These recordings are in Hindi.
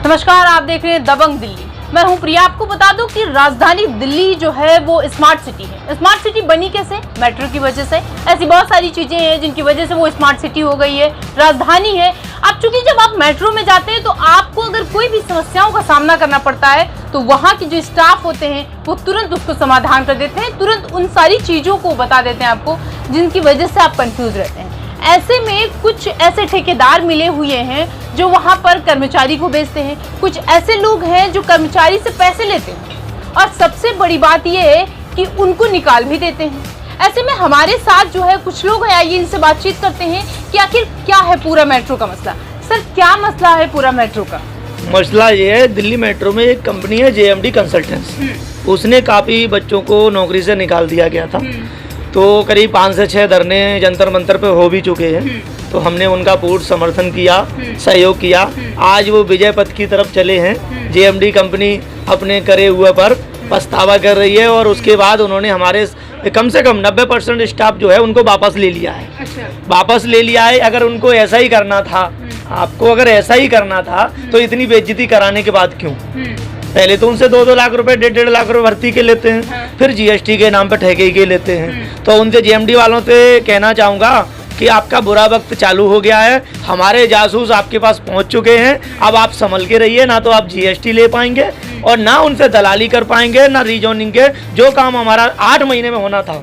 नमस्कार, आप देख रहे हैं दबंग दिल्ली। मैं हूं प्रिया। आपको बता दूं कि राजधानी दिल्ली जो है वो स्मार्ट सिटी है। स्मार्ट सिटी बनी कैसे? मेट्रो की वजह से। ऐसी बहुत सारी चीजें हैं जिनकी वजह से वो स्मार्ट सिटी हो गई है, राजधानी है। अब चूंकि जब आप मेट्रो में जाते हैं तो आपको अगर कोई भी समस्याओं का सामना करना पड़ता है तो वहाँ के जो स्टाफ होते हैं वो तुरंत उसको समाधान कर देते हैं, तुरंत उन सारी चीजों को बता देते हैं आपको जिनकी वजह से आप कंफ्यूज रहते हैं। ऐसे में कुछ ऐसे ठेकेदार मिले हुए हैं जो वहाँ पर कर्मचारी को बेचते हैं, कुछ ऐसे लोग हैं जो कर्मचारी से पैसे लेते हैं और सबसे बड़ी बात यह है कि उनको निकाल भी देते हैं। ऐसे में हमारे साथ जो है कुछ लोग हैं, आइए इनसे बातचीत करते हैं कि आखिर क्या है पूरा मेट्रो का मसला। सर, क्या मसला है पूरा मेट्रो का? मसला ये है, दिल्ली मेट्रो में एक कंपनी है JMD कंसल्टेंट्स, उसने काफ़ी बच्चों को नौकरी से निकाल दिया गया था। तो करीब 5 से 6 धरने जंतर मंतर पे हो भी चुके हैं। तो हमने उनका पूर्ण समर्थन किया, सहयोग किया। आज वो विजय पथ की तरफ चले हैं। JMD कंपनी अपने करे हुए पर पछतावा कर रही है और उसके बाद उन्होंने हमारे कम से कम 90% स्टाफ जो है उनको वापस ले लिया है। अच्छा। वापस ले लिया है। अगर उनको ऐसा ही करना था, आपको अगर ऐसा ही करना था तो इतनी बेइज्जती कराने के बाद क्यों? पहले तो उनसे 2-2 लाख रुपए, 1.5 लाख रुपए भर्ती के लेते हैं, फिर GST के नाम पर ठेके के लेते हैं। तो उनसे JMD वालों से कहना चाहूँगा कि आपका बुरा वक्त चालू हो गया है। हमारे जासूस आपके पास पहुंच चुके हैं। अब आप संभल के रहिए, ना तो आप GST ले पाएंगे और ना उनसे दलाली कर पाएंगे, ना रीजोनिंग के जो काम हमारा 8 महीने में होना था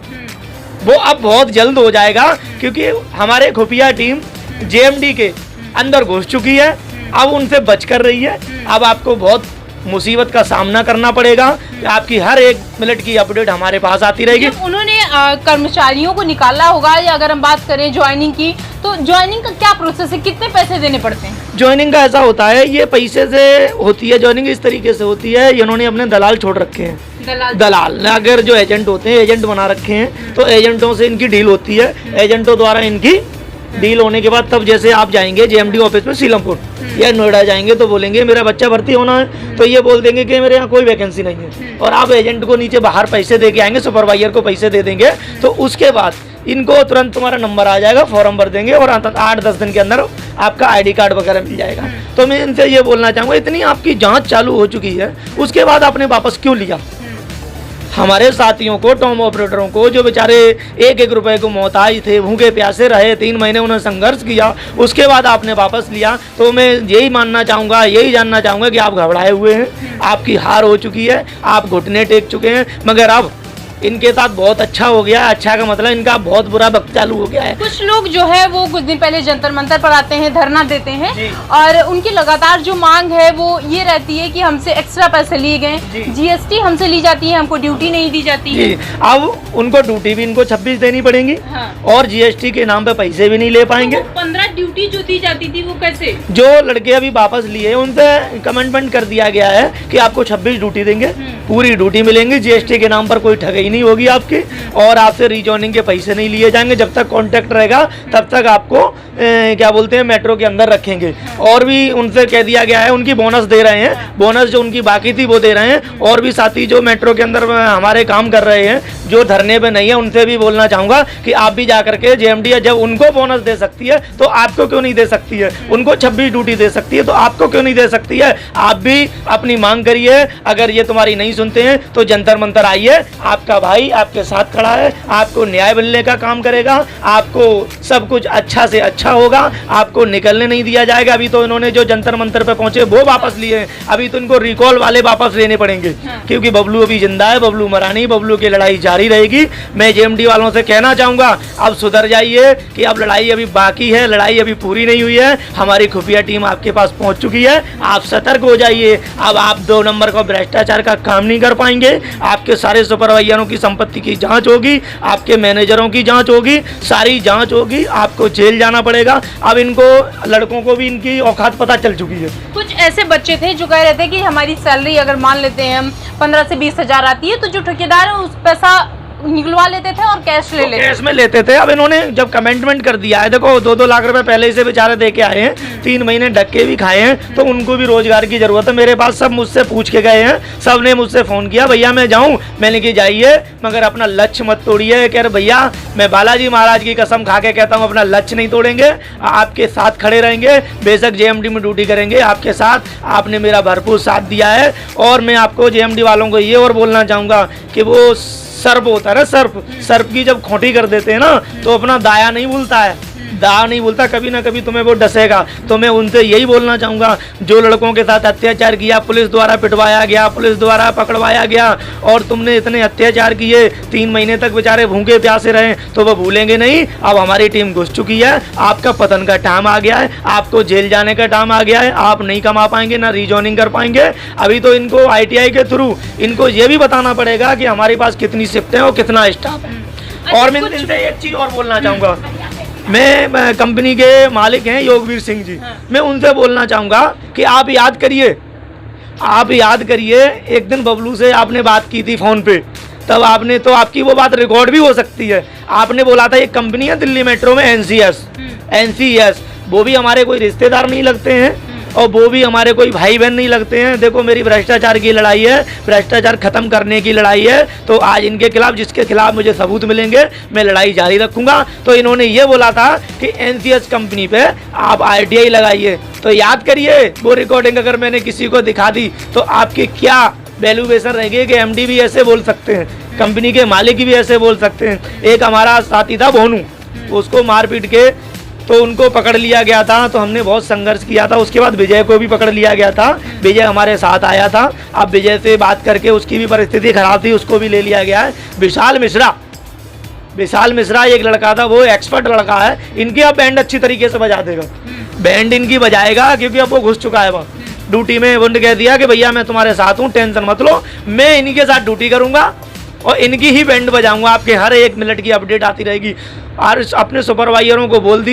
वो अब बहुत जल्द हो जाएगा, क्योंकि हमारे खुफिया टीम JMD के अंदर घुस चुकी है। अब उनसे बच कर रही है। अब आपको बहुत मुसीबत का सामना करना पड़ेगा। आपकी हर 1 मिनट की अपडेट हमारे पास आती रहेगी। जब उन्होंने कर्मचारियों को निकाला होगा, या अगर हम बात करें ज्वाइनिंग की, तो ज्वाइनिंग का क्या प्रोसेस है? कितने पैसे देने पड़ते हैं? ज्वाइनिंग का ऐसा होता है, ये पैसे से होती है। ज्वाइनिंग इस तरीके से होती है, इन्होंने अपने दलाल छोड़ रखे हैं। दलाल अगर जो एजेंट होते हैं, एजेंट बना रखे हैं, तो एजेंटों से इनकी डील होती है। एजेंटों द्वारा इनकी डील होने के बाद तब जैसे आप जाएंगे JMD ऑफिस में सीलमपुर या नोएडा जाएंगे तो बोलेंगे मेरा बच्चा भर्ती होना है, तो ये बोल देंगे कि मेरे यहाँ कोई वैकेंसी नहीं है, और आप एजेंट को नीचे बाहर पैसे दे के आएंगे, सुपरवाइजर को पैसे दे देंगे, तो उसके बाद इनको तुरंत तुम्हारा नंबर आ जाएगा, फॉर्म भर देंगे और 8-10 दिन के अंदर आपका ID कार्ड वगैरह मिल जाएगा। तो मैं इनसे ये बोलना चाहूँगा, इतनी आपकी जाँच चालू हो चुकी है, उसके बाद आपने वापस क्यों लिया? हमारे साथियों को, टॉम ऑपरेटरों को, जो बेचारे 1-1 रुपए को मोहताज थे, भूखे प्यासे रहे, 3 महीने उन्होंने संघर्ष किया, उसके बाद आपने वापस लिया। तो मैं यही मानना चाहूँगा, यही जानना चाहूँगा कि आप घबराए हुए हैं, आपकी हार हो चुकी है, आप घुटने टेक चुके हैं। मगर अब इनके साथ बहुत अच्छा हो गया। अच्छा का मतलब इनका बहुत बुरा वक्त चालू हो गया है। कुछ लोग जो है वो कुछ दिन पहले जंतर मंतर पर आते हैं, धरना देते हैं, और उनकी लगातार जो मांग है वो ये रहती है कि हमसे एक्स्ट्रा पैसे लिए गए, GST हमसे ली जाती है, हमको ड्यूटी नहीं दी जाती है। अब उनको ड्यूटी भी इनको 26 देनी पड़ेगी। हाँ। और GST के नाम पे पैसे भी नहीं ले पाएंगे। तो 15 ड्यूटी जो दी जाती थी वो कैसे? जो लड़के अभी वापस लिए उनसे कमिटमेंट कर दिया गया है कि आपको 26 ड्यूटी देंगे, पूरी ड्यूटी मिलेंगी, GST के नाम पर कोई ठगी नहीं होगी आपकी, और आपसे रीजॉइनिंग के पैसे नहीं लिए जाएंगे। जब तक कॉन्ट्रैक्ट रहेगा तब तक आपको क्या बोलते हैं मेट्रो के अंदर रखेंगे। और भी उनसे कह दिया गया है, उनकी बोनस दे रहे हैं, बोनस जो उनकी बाकी थी वो दे रहे हैं। और भी साथी जो मेट्रो के अंदर हमारे काम कर रहे हैं, जो धरने पे नहीं है, उनसे भी बोलना चाहूँगा कि आप भी जा करके JMD जब उनको बोनस दे सकती है तो आपको क्यों नहीं दे सकती है? उनको 26 ड्यूटी दे सकती है तो आपको क्यों नहीं दे सकती है? आप भी अपनी मांग करिए। अगर ये तुम्हारी नहीं सुनते हैं तो जंतर मंतर आइए, आपका भाई आपके साथ खड़ा है, आपको न्याय मिलने का काम करेगा, आपको सब कुछ अच्छा से अच्छा होगा, आपको निकलने नहीं दिया जाएगा। अभी तो इन्होंने जो जंतर मंतर पे पहुंचे वो वापस लिए, अभी तो इनको रिकॉल वाले वापस लेने पड़ेंगे। क्योंकि बबलू अभी जिंदा है, बबलू मरा नहीं, बबलू की लड़ाई जारी रहेगी। मैं JMD वालों से कहना चाहूँगा, अब सुधर जाइए कि अब लड़ाई अभी बाकी है, लड़ाई अभी पूरी नहीं हुई है। हमारी खुफिया टीम आपके पास पहुँच चुकी है, आप सतर्क हो जाइए। अब आप 2 नंबर का भ्रष्टाचार का काम नहीं कर पाएंगे। आपके सारे सुपरवाइजरों की संपत्ति की जांच होगी, आपके मैनेजरों की जांच होगी, सारी जांच होगी, आपको जेल जाना पड़ेगा। अब इनको लड़कों को भी इनकी औकात पता चल चुकी है। कुछ ऐसे बच्चे थे जो कह रहे थे कि हमारी सैलरी अगर मान लेते हैं हम 15 से 20 हज़ार आती है, तो जो ठेकेदार है उस पैसा निकलवा लेते थे और कैश ले लेते, कैश में लेते थे। अब इन्होंने जब कमेंटमेंट कर दिया है, देखो 2-2 लाख रुपए पहले से बेचारे दे के आए हैं, 3 महीने धक्के भी खाए हैं, तो उनको भी रोजगार की जरूरत है। मेरे पास सब मुझसे पूछ के गए हैं, सब ने मुझसे फोन किया, भैया मैं जाऊं, मैंने कि जाइए मगर अपना लक्ष्य मत तोड़िए। कह रहे भैया मैं बालाजी महाराज की कसम खा के कहता हूं अपना लक्ष्य नहीं तोड़ेंगे, आपके साथ खड़े रहेंगे, बेशक जेएमडी में ड्यूटी करेंगे आपके साथ। आपने मेरा भरपूर साथ दिया है। और मैं आपको जेएमडी वालों को ये और बोलना चाहूँगा कि वो सर्प होता है ना, सर्प की जब खोटी कर देते हैं ना तो अपना दाया नहीं भूलता है, दाया नहीं भूलता, कभी ना कभी तुम्हें वो डसेगा। तो मैं उनसे यही बोलना चाहूँगा, जो लड़कों के साथ अत्याचार किया, पुलिस द्वारा पिटवाया गया, पुलिस द्वारा पकड़वाया गया और तुमने इतने अत्याचार किए, 3 महीने तक बेचारे भूखे प्यासे रहे, तो वो भूलेंगे नहीं। अब हमारी टीम घुस चुकी है, आपका पतन का टाइम आ गया है, आपको जेल जाने का टाइम आ गया है, आप नहीं कमा पाएंगे, ना रीजॉइनिंग कर पाएंगे। अभी तो इनको ITI के थ्रू इनको ये भी बताना पड़ेगा कि हमारे पास कितनी शिफ्टें और कितना स्टाफ है। और मैं इनसे एक चीज़ और बोलना चाहूँगा, मैं कंपनी के मालिक हैं योगवीर सिंह जी, मैं उनसे बोलना चाहूँगा कि आप याद करिए एक दिन बबलू से आपने बात की थी फ़ोन पे, तब आपने तो आपकी वो बात रिकॉर्ड भी हो सकती है। आपने बोला था एक कंपनी है दिल्ली मेट्रो में NCS, वो भी हमारे कोई रिश्तेदार नहीं लगते हैं और वो भी हमारे कोई भाई बहन नहीं लगते हैं। देखो मेरी भ्रष्टाचार की लड़ाई है, भ्रष्टाचार खत्म करने की लड़ाई है। तो आज इनके खिलाफ, जिसके खिलाफ मुझे सबूत मिलेंगे, मैं लड़ाई जारी रखूंगा। तो इन्होंने ये बोला था कि NCS कंपनी पे आप ITI लगाइए, तो याद करिए वो रिकॉर्डिंग अगर मैंने किसी को दिखा दी तो आपकी क्या वैल्यूएशन रहेगी कि MD भी ऐसे बोल सकते हैं, कंपनी के मालिक भी ऐसे बोल सकते हैं। एक हमारा साथी था भोनू, उसको मार पीट के तो उनको पकड़ लिया गया था, तो हमने बहुत संघर्ष किया था। उसके बाद विजय को भी पकड़ लिया गया था, विजय हमारे साथ आया था। अब विजय से बात करके उसकी भी परिस्थिति खराब थी, उसको भी ले लिया गया है। विशाल मिश्रा एक लड़का था, वो एक्सपर्ट लड़का है, इनकी अब बैंड अच्छी तरीके से बजा देगा, बैंड इनकी बजाएगा, क्योंकि अब वो घुस चुका है। वह ड्यूटी में उन्होंने कह दिया कि भैया मैं तुम्हारे साथ हूँ, टेंशन मत लो, मैं इन्हीं के साथ ड्यूटी करूँगा और इनकी ही बैंड बजाऊंगा। आपके हर 1 मिनट की अपडेट आती रहेगी। और अपने सुपरवाइजरों को बोल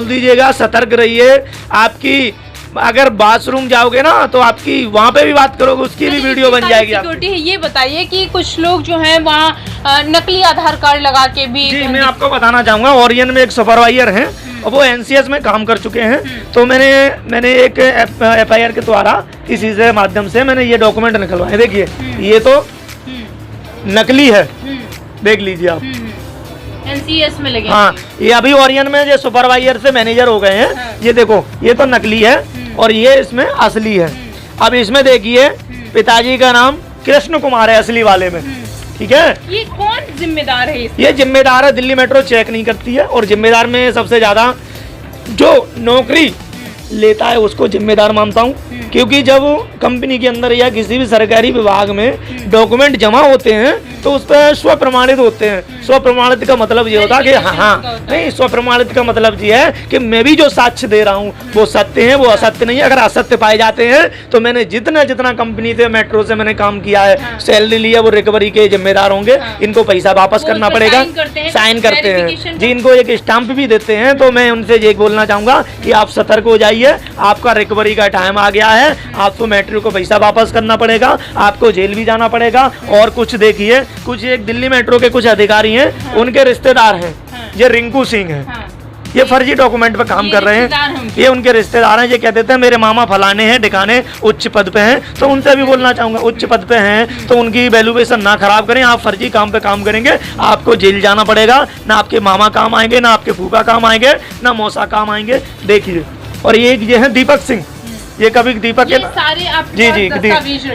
दीजिएगा, सतर्क रहिए। आपकी अगर बाथरूम जाओगे ना तो आपकी वहाँ पे भी बात करोगे, उसकी भी वीडियो बन जाएगी। सिक्योरिटी है। ये बताइए कि कुछ लोग जो हैं वहाँ नकली आधार कार्ड लगा के भी। जी मैं आपको बताना चाहूँगा, ओरियन में एक सुपरवाइजर हैं और वो NCS में काम कर चुके हैं। तो मैंने एक FIR के द्वारा इसी से माध्यम से मैंने ये डॉक्यूमेंट निकलवाए। देखिए ये तो नकली है, देख लीजिए आप, NCS में लगे। हाँ ये अभी ओरियन में जो सुपरवाइजर से मैनेजर हो गए हैं। हाँ। ये देखो ये तो नकली है और ये इसमें असली है। अब इसमें देखिए पिताजी का नाम कृष्ण कुमार है असली वाले में, ठीक है। ये कौन जिम्मेदार है इसका? ये जिम्मेदार है, दिल्ली मेट्रो चेक नहीं करती है और जिम्मेदार में सबसे ज्यादा जो नौकरी लेता है उसको जिम्मेदार मानता हूँ। क्योंकि जब कंपनी के अंदर या किसी भी सरकारी विभाग में डॉक्यूमेंट जमा होते हैं तो उस पर स्वप्रमाणित होते हैं। स्वप्रमाणित का मतलब ये होता है कि हाँ नहीं, स्वप्रमाणित का मतलब ये है कि मैं भी जो साक्ष्य दे रहा हूँ वो सत्य है, वो असत्य नहीं है। अगर असत्य पाए जाते हैं तो मैंने जितना कंपनी से मेट्रो से मैंने काम किया है, सैलरी लिया, वो रिकवरी के जिम्मेदार होंगे। इनको पैसा वापस करना पड़ेगा, साइन करते हैं जी, इनको एक स्टाम्प भी देते हैं। तो मैं उनसे ये बोलना चाहूँगा कि आप सतर्क हो जाइए, आपका रिकवरी का टाइम आ गया है, आपको मेट्रो को पैसा वापस करना पड़ेगा, आपको जेल भी जाना पड़ेगा। और कुछ देखिए, कुछ एक दिल्ली मेट्रो के कुछ अधिकारी हैं, उनके रिश्तेदार हैं, ये रिंकू सिंह हैं, ये फर्जी डॉक्यूमेंट पे काम कर रहे हैं, ये उनके रिश्तेदार हैं। ये कह देते हैं मेरे मामा फलाने हैं, ठिकाने उच्च पद पे हैं। तो उनसे भी बोलना चाहूँगा, उच्च पद पे हैं तो उनकी वैल्यूएशन ना खराब करें। आप फर्जी काम पे काम करेंगे, आपको जेल जाना पड़ेगा। ना आपके मामा काम आएंगे, ना आपके फूफा काम आएंगे, ना मौसा काम आएंगे। देखिए, और ये है दीपक सिंह, ये कभी दीपक के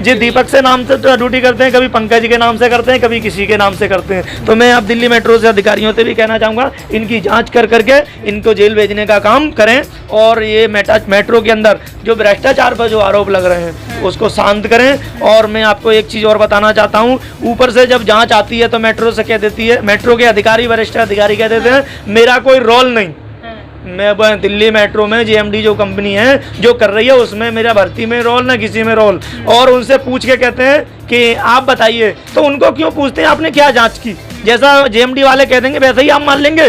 जी दीपक से नाम से ड्यूटी करते हैं, कभी पंकज के नाम से करते हैं, कभी किसी के नाम से करते हैं। तो मैं अब दिल्ली मेट्रो से अधिकारियों से भी कहना चाहूँगा, इनकी जांच करके इनको जेल भेजने का काम करें। और ये मेट्रो के अंदर जो भ्रष्टाचार पर जो आरोप लग रहे हैं उसको शांत करें। और मैं आपको एक चीज़ और बताना चाहता हूँ, ऊपर से जब जाँच आती है तो मेट्रो से कह देती है, मेट्रो के अधिकारी, वरिष्ठ अधिकारी कह देते हैं मेरा कोई रोल नहीं, मैं दिल्ली मेट्रो में जेएमडी जो कंपनी है जो कर रही है उसमें मेरा भर्ती में रोल ना किसी में रोल। और उनसे पूछ के कहते हैं कि आप बताइए, तो उनको क्यों पूछते हैं आपने क्या जांच की? जैसा जेएमडी वाले कह देंगे वैसे ही आप मान लेंगे?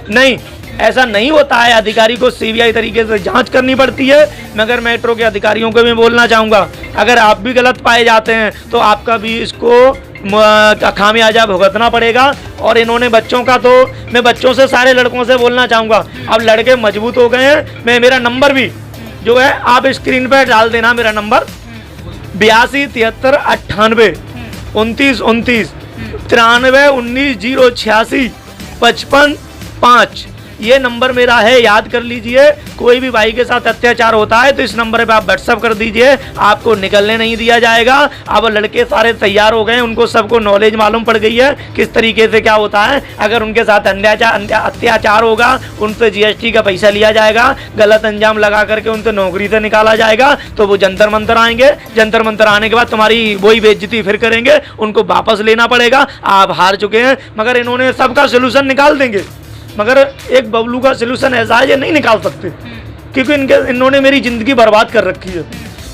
नहीं, ऐसा नहीं होता है। अधिकारी को सीबीआई तरीके से जांच करनी पड़ती है। मगर मेट्रो के अधिकारियों को मैं बोलना चाहूँगा, अगर आप भी गलत पाए जाते हैं तो आपका भी इसको खामियाजा भुगतना पड़ेगा। और इन्होंने बच्चों का, तो मैं बच्चों से, सारे लड़कों से बोलना चाहूँगा, अब लड़के मजबूत हो गए हैं। मैं, मेरा नंबर भी जो है आप स्क्रीन पर डाल देना, मेरा नंबर 82 73 98 29 29 93 19 086 55 5, ये नंबर मेरा है, याद कर लीजिए। कोई भी भाई के साथ अत्याचार होता है तो इस नंबर पे आप व्हाट्सअप कर दीजिए, आपको निकलने नहीं दिया जाएगा। अब लड़के सारे तैयार हो गए हैं, उनको सबको नॉलेज मालूम पड़ गई है किस तरीके से क्या होता है। अगर उनके साथ अत्याचार होगा, उनसे GST का पैसा लिया जाएगा, गलत अंजाम लगा करके उनसे नौकरी से निकाला जाएगा, तो वो जंतर मंतर आएंगे। जंतर मंतर आने के बाद तुम्हारी वही बेइज्जती फिर करेंगे, उनको वापस लेना पड़ेगा। आप हार चुके हैं, मगर इन्होंने सबका सोल्यूशन निकाल देंगे। मगर एक बबलू का सोल्यूशन ऐसा है, ये नहीं निकाल सकते, क्योंकि इन्होंने मेरी ज़िंदगी बर्बाद कर रखी है।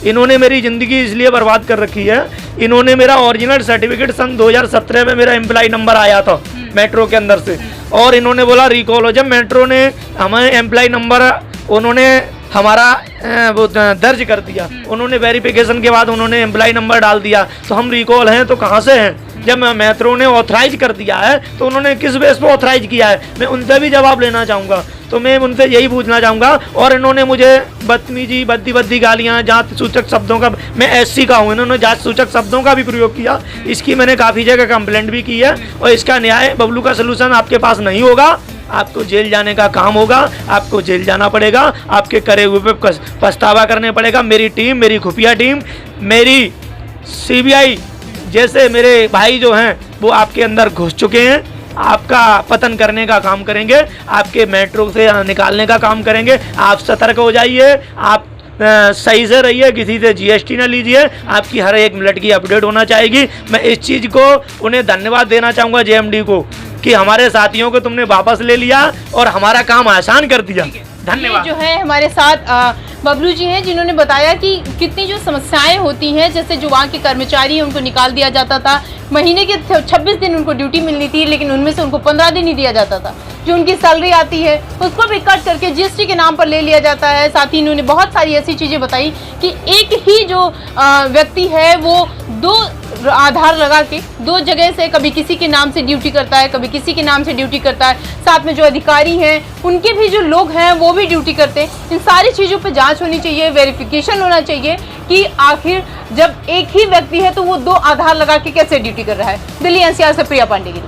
इन्होंने मेरी ज़िंदगी इसलिए बर्बाद कर रखी है, इन्होंने मेरा ओरिजिनल सर्टिफिकेट सन 2017 में मेरा एम्प्लॉय नंबर आया था मेट्रो के अंदर से, और इन्होंने बोला रिकॉल हो। जब मेट्रो ने हमें एम्प्लॉय नंबर उन्होंने हमारा वो दर्ज कर दिया, उन्होंने वेरिफिकेशन के बाद उन्होंने एम्प्लॉय नंबर डाल दिया, तो हम रिकॉल हैं तो कहाँ से हैं? जब मेट्रो ने ऑथराइज कर दिया है तो उन्होंने किस बेस पे ऑथराइज किया है, मैं उनसे भी जवाब लेना चाहूँगा। तो मैं उनसे यही पूछना चाहूँगा। और इन्होंने मुझे बदतमीजी, बद्दी गालियाँ, जात सूचक शब्दों का, मैं SC का हूँ, इन्होंने जात सूचक शब्दों का भी प्रयोग किया। इसकी मैंने काफ़ी जगह कंप्लेंट भी की है, और इसका न्याय बबलू का सलूशन आपके पास नहीं होगा। आपको जेल जाने का काम होगा, आपको जेल जाना पड़ेगा, आपके करे हुए पे पछतावा करने पड़ेगा। मेरी टीम, मेरी खुफिया टीम, मेरी CBI जैसे मेरे भाई जो हैं वो आपके अंदर घुस चुके हैं, आपका पतन करने का काम करेंगे, आपके मेट्रो से निकालने का काम करेंगे। आप सतर्क हो जाइए, आप सही से रहिए, किसी से GST ना लीजिए, आपकी हर एक मिनट की अपडेट होना चाहिए। मैं इस चीज़ को उन्हें धन्यवाद देना चाहूँगा JMD को, कि हमारे साथियों को तुमने वापस ले लिया और हमारा काम आसान कर दिया। धन्यवाद। जो है हमारे साथ बबलू जी हैं, जिन्होंने बताया कि कितनी जो समस्याएं होती हैं, जैसे जो वहाँ के कर्मचारी हैं उनको निकाल दिया जाता था, महीने के 26 दिन उनको ड्यूटी मिलनी थी, लेकिन उनमें से उनको 15 दिन ही दिया जाता था। जो उनकी सैलरी आती है उसको भी कट करके GST के नाम पर ले लिया जाता है। साथ ही इन्होंने बहुत सारी ऐसी चीज़ें बताई कि एक ही जो व्यक्ति है वो 2 आधार लगा के 2 जगह से, कभी किसी के नाम से ड्यूटी करता है, कभी किसी के नाम से ड्यूटी करता है। साथ में जो अधिकारी हैं उनके भी जो लोग हैं वो भी ड्यूटी करते हैं। इन सारी चीज़ों पे जांच होनी चाहिए, वेरिफिकेशन होना चाहिए कि आखिर जब एक ही व्यक्ति है तो वो 2 आधार लगा के कैसे ड्यूटी कर रहा है। दिल्ली NCR से प्रिया पांडे की।